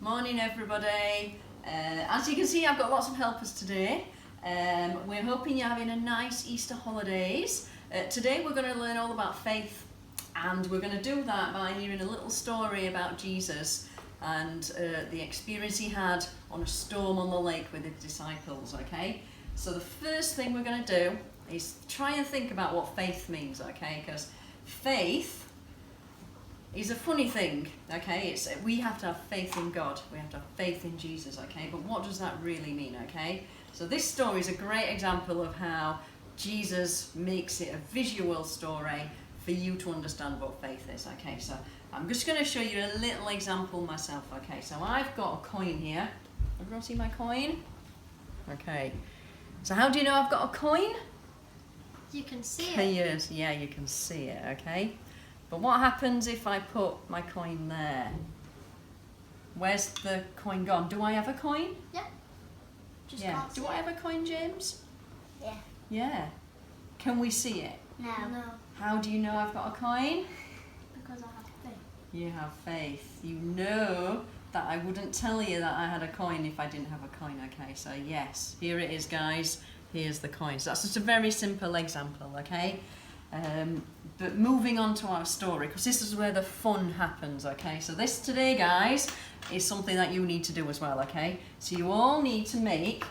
Morning everybody. As you can see, I've got lots of helpers today. We're hoping you're having a nice Easter holidays. Today we're going to learn all about faith, and we're going to do that by hearing a little story about Jesus and the experience he had on a storm on the lake with his disciples, okay? So the first thing we're going to do is try and think about what faith means, okay? Because faith is a funny thing, okay? We have to have faith in God, we have to have faith in Jesus, okay? But what does that really mean, okay? So this story is a great example of how Jesus makes it a visual story for you to understand what faith is, okay? So I'm just going to show you a little example myself, okay? So I've got a coin here. Everyone see my coin? Okay. So how do you know I've got a coin? You can see it. Yes, yeah, you can see it, okay? But what happens if I put my coin there? Where's the coin gone? Do I have a coin? Yeah. Just Yeah. can't Do see I it. have a coin, James? Yeah. Yeah. Can we see it? No. How do you know I've got a coin? Because I have faith. You have faith. You know that I wouldn't tell you that I had a coin if I didn't have a coin, okay? So yes, here it is, guys. Here's the coin. So that's just a very simple example, okay? But moving on to our story, because this is where the fun happens, okay? So this today, guys, is something that you need to do as well, okay? So you all need to make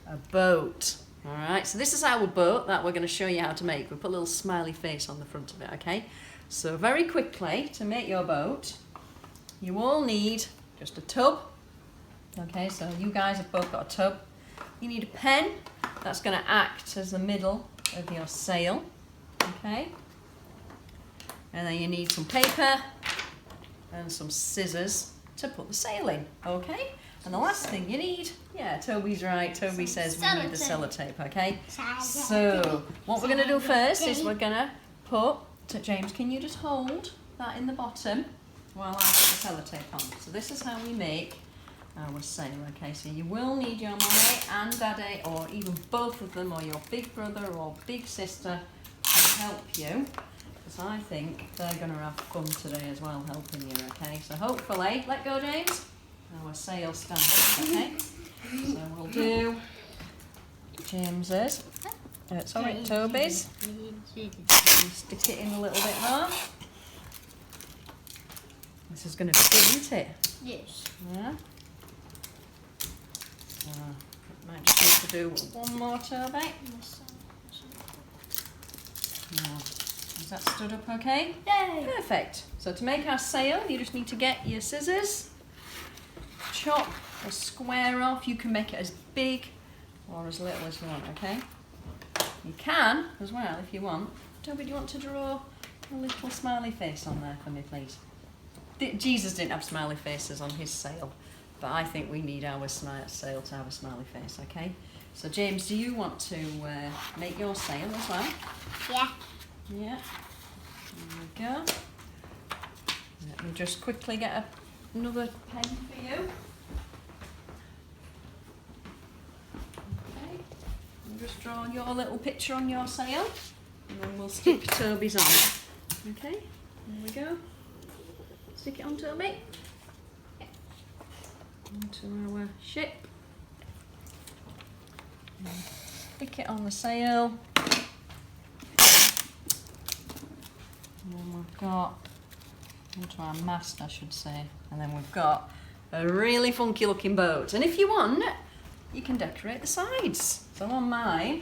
a boat, all right? So this is our boat that we're going to show you how to make. We put a little smiley face on the front of it, okay? So very quickly, to make your boat, you all need just a tub, okay? So you guys have both got a tub. You need a pen that's going to act as the middle of your sail. Okay, and then you need some paper and some scissors to put the sail in, okay? And the last thing you need, yeah, Toby's right, Toby says we need the sellotape, okay? So, what we're going to do first is we're going to put, James, can you just hold that in the bottom while I put the sellotape on? So this is how we make our sail, okay? So you will need your mummy and daddy, or even both of them, or your big brother or big sister to help you, because I think they're going to have fun today as well, helping you, okay? So hopefully, let go, James, our sail stands, okay? So we'll do James's, Toby's, stick it in a little bit more. This is going to be good, isn't it? Yes. Yeah. Might just need to do one more, Toby. Now, is that stood up okay? Yay! Perfect. So to make our sail, you just need to get your scissors, chop a square off. You can make it as big or as little as you want, okay? You can, as well, if you want. Toby, do you want to draw a little smiley face on there for me, please? Jesus didn't have smiley faces on his sail, but I think we need our sail to have a smiley face, okay? So James, do you want to make your sail as well? Yeah. Yeah. There we go. Let me just quickly get another pen for you. Okay. And just draw your little picture on your sail, and then we'll stick Toby's on. Okay. There we go. Stick it on, Toby. Onto our ship. Stick it on the sail. And then we've got onto our mast, I should say. And then we've got a really funky looking boat. And if you want, you can decorate the sides. So on mine,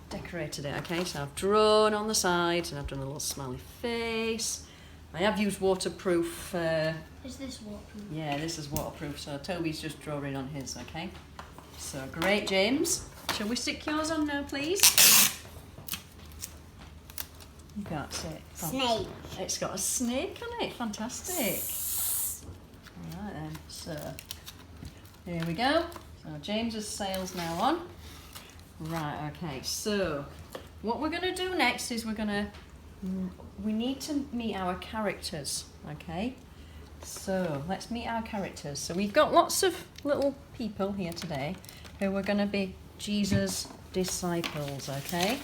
decorated it, okay? So I've drawn on the sides and I've done a little smiley face. I have used waterproof. Is this waterproof? Yeah, this is waterproof. So Toby's just drawing on his, okay? So great, James. Shall we stick yours on now, please? That's it. Snake. It's got a snake on it. Fantastic. Right then. So here we go. So James's sail's now on. Right. Okay. So what we're going to do next is we need to meet our characters. Okay. So let's meet our characters. So we've got lots of little people here today who are going to be Jesus' disciples. Okay.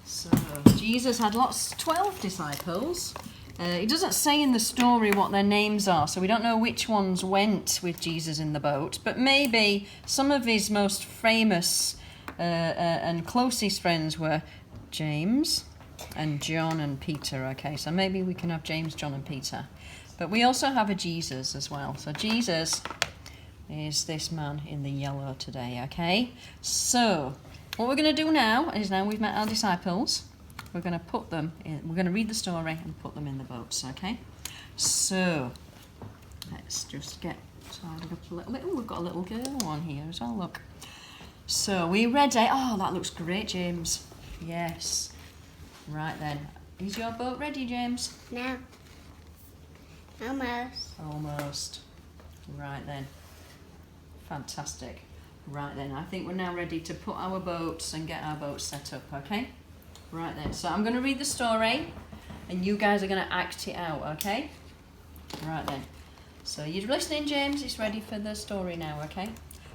So Jesus had 12 disciples, It doesn't say in the story what their names are, so we don't know which ones went with Jesus in the boat, but maybe some of his most famous and closest friends were James and John and Peter. Okay, so maybe we can have James, John and Peter. But we also have a Jesus as well. So Jesus is this man in the yellow today, okay? So what we're going to do now is, now we've met our disciples, we're going to put them in, we're going to read the story and put them in the boats, okay? So let's just get tidied up a little bit. Oh, we've got a little girl on here as well, look. So we ready? Oh, that looks great, James. Yes. Right then. Is your boat ready, James? No. Almost. Almost. Right then. Fantastic. Right then, I think we're now ready to put our boats and get our boats set up, okay? Right then, so I'm going to read the story and you guys are going to act it out, okay? Right then. So you're listening, James? It's ready for the story now, okay?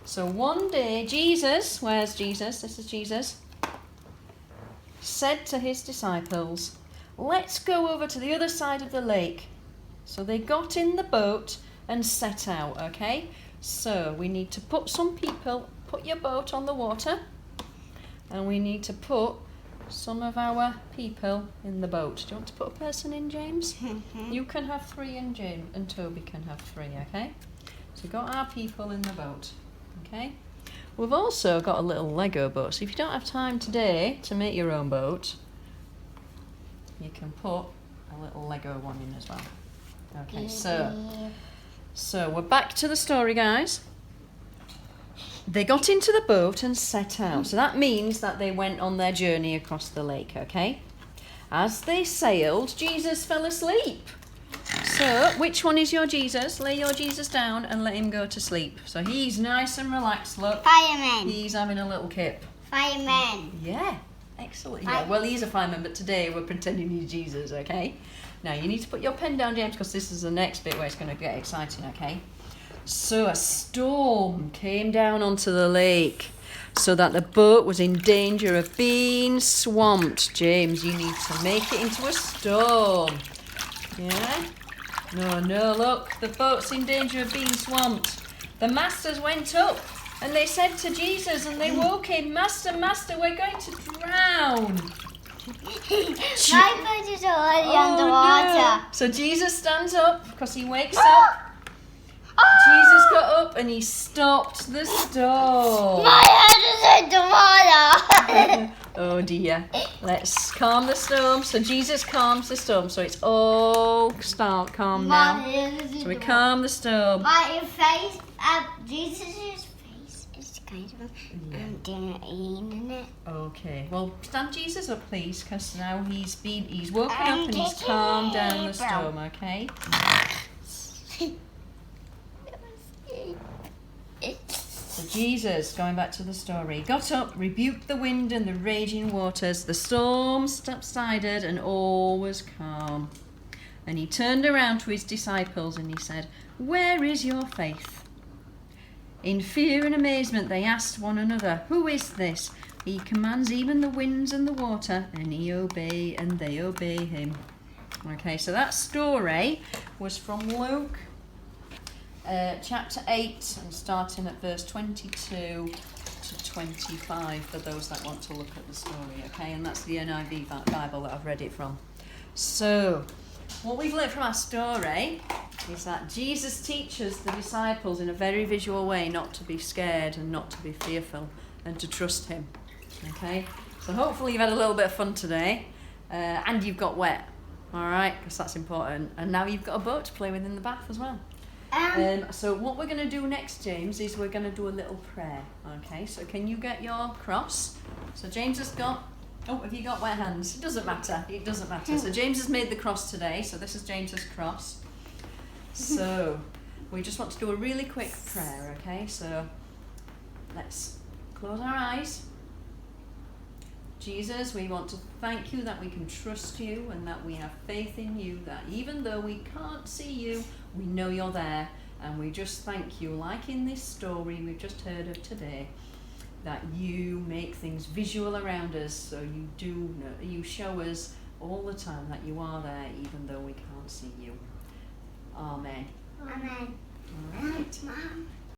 So one day, Jesus, where's Jesus? This is Jesus, said to his disciples, "Let's go over to the other side of the lake." So they got in the boat and set out, okay? So we need to put some people, put your boat on the water, and we need to put some of our people in the boat. Do you want to put a person in, James? You can have 3 and James and Toby can have 3, okay? So we've got our people in the boat, okay? We've also got a little Lego boat, so if you don't have time today to make your own boat, you can put a little Lego one in as well. Okay, so we're back to the story, guys. They got into the boat and set out. So that means that they went on their journey across the lake, okay? As they sailed, Jesus fell asleep. So, which one is your Jesus? Lay your Jesus down and let him go to sleep. So he's nice and relaxed, look. Fireman. He's having a little kip. Fireman. Yeah, excellent. Yeah, well, he's a fireman, but today we're pretending he's Jesus, okay? Now, you need to put your pen down, James, because this is the next bit where it's going to get exciting, okay? So a storm came down onto the lake so that the boat was in danger of being swamped. James, you need to make it into a storm. Yeah? No, look, the boat's in danger of being swamped. The masters went up and they said to Jesus and they woke him, "Master, we're going to drown." My boat is already underwater. No. So Jesus stands up because he wakes up. Jesus got up and he stopped the storm. My head is in the water. Oh dear. Let's calm the storm. So Jesus calms the storm. So it's all calm now. So we calm the storm. My face, Jesus' face is kind of in it. Okay. Well, stand Jesus up, please, because now he's woken up and he's calmed down the storm. Okay. So Jesus, going back to the story, got up, rebuked the wind and the raging waters. The storm subsided and all was calm. And he turned around to his disciples and he said, "Where is your faith?" In fear and amazement they asked one another, "Who is this? He commands even the winds and the water, and they obey him." Okay, so that story was from Luke chapter 8 and starting at verse 22 to 25 for those that want to look at the story, okay? And that's the NIV Bible that I've read it from. So, what we've learned from our story is that Jesus teaches the disciples in a very visual way not to be scared and not to be fearful and to trust him, okay? So hopefully you've had a little bit of fun today and you've got wet, all right? Because that's important. And now you've got a boat to play with in the bath as well. So what we're going to do next, James, is we're going to do a little prayer, okay? So can you get your cross? So James has got, have you got wet hands? It doesn't matter. So James has made the cross today, so this is James's cross. So we just want to do a really quick prayer, okay? So let's close our eyes. Jesus, we want to thank you that we can trust you and that we have faith in you, that even though we can't see you, we know you're there. And we just thank you, like in this story we've just heard of today, that you make things visual around us, so you show us all the time that you are there even though we can't Amen. Amen. All right. Mom.